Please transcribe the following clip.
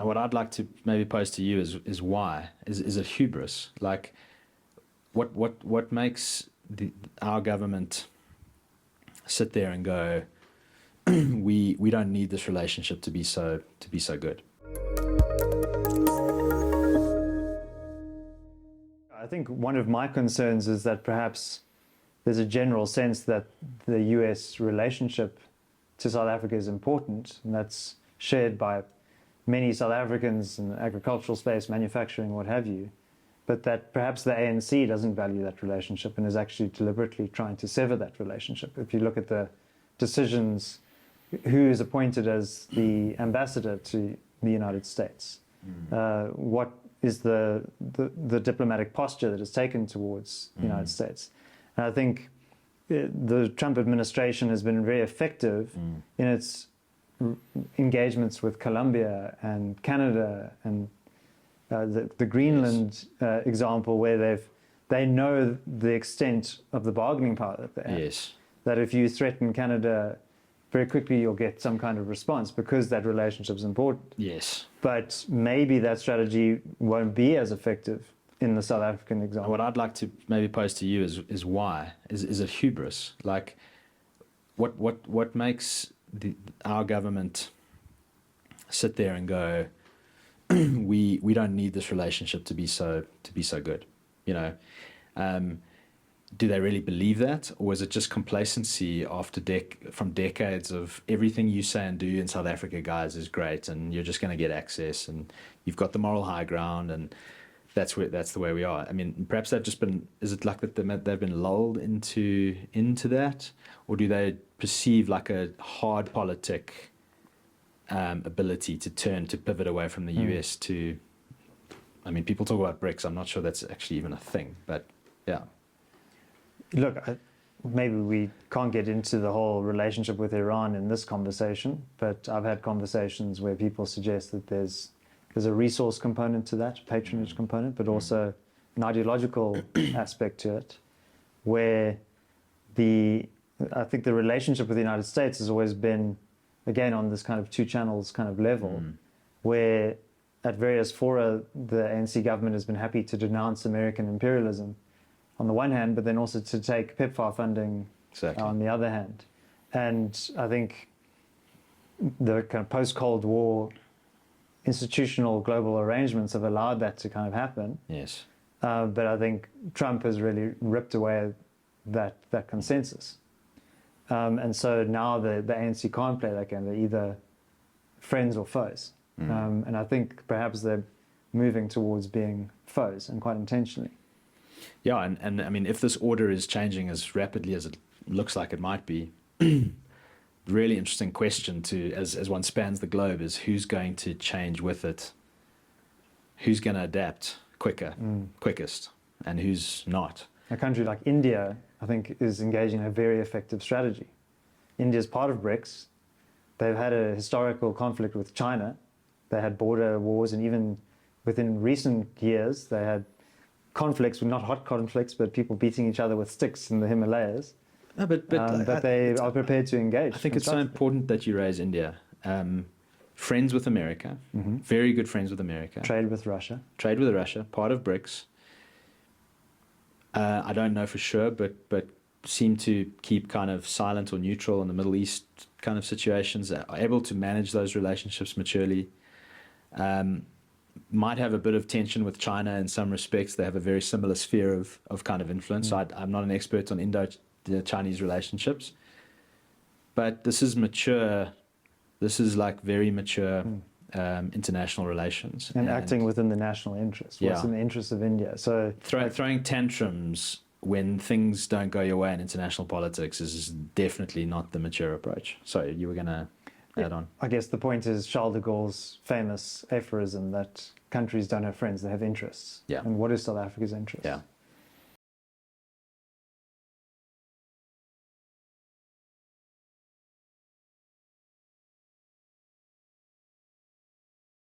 What I'd like to maybe pose to you is why? Is it hubris? Like, what makes our government sit there and go, we don't need this relationship to be so good? I think one of my concerns is that perhaps there's a general sense that the US relationship to South Africa is important, and that's shared by many South Africans in the agricultural space, manufacturing, what have you, but that perhaps the ANC doesn't value that relationship and is actually deliberately trying to sever that relationship. If you look at the decisions, who is appointed as the ambassador to the United States, what is the diplomatic posture that is taken towards the United States. And I think the Trump administration has been very effective in its engagements with Colombia and Canada and the Greenland example, where they know the extent of the bargaining power that they have. Yes. That if you threaten Canada, very quickly you'll get some kind of response because that relationship is important. Yes. But maybe that strategy won't be as effective in the South African example. What I'd like to maybe pose to you is why? Is it hubris? Like, what makes our government sit there and go, we don't need this relationship to be so good? You know, do they really believe that, or is it just complacency after from decades of everything you say and do in South Africa, guys, is great, and you're just going to get access, and you've got the moral high ground, and that's the way we are? I mean, perhaps they've just been. Is it like that they've been lulled into that, or do they perceive like a hard politic ability to pivot away from the US to? I mean, people talk about BRICS. I'm not sure that's actually even a thing, but yeah. Look, maybe we can't get into the whole relationship with Iran in this conversation, but I've had conversations where people suggest that there's a resource component to that, patronage component, but also an ideological aspect to it, where I think the relationship with the United States has always been, again, on this kind of two channels kind of level, where at various fora, the ANC government has been happy to denounce American imperialism on the one hand, but then also to take PEPFAR funding on the other hand. And I think the kind of post-Cold War institutional global arrangements have allowed that to kind of happen. Yes. But I think Trump has really ripped away that consensus. And so now the ANC can't play that game. They're either friends or foes. And I think perhaps they're moving towards being foes, and quite intentionally. Yeah, and I mean, if this order is changing as rapidly as it looks like it might be, really interesting question as one spans the globe is who's going to change with it, who's going to adapt quickest, and who's not. A country like India, I think, is engaging in a very effective strategy. India's part of BRICS. They've had a historical conflict with China. They had border wars, and even within recent years, they had conflicts, not hot conflicts, but people beating each other with sticks in the Himalayas. No, but they are prepared to engage. I think it's so important that you raise India. Friends with America, very good friends with America. Trade with Russia, part of BRICS. I don't know for sure, but seem to keep kind of silent or neutral in the Middle East kind of situations, are able to manage those relationships maturely. Might have a bit of tension with China in some respects. They have a very similar sphere of kind of influence. So I'm not an expert on Indo-Chinese relationships, but this is mature. This is like very mature international relations. And acting within the national interest. What's in the interest of India? So throwing tantrums when things don't go your way in international politics is definitely not the mature approach. So you were going to add on. I guess the point is Charles de Gaulle's famous aphorism that countries don't have friends, they have interests. Yeah. And what is South Africa's interest? Yeah.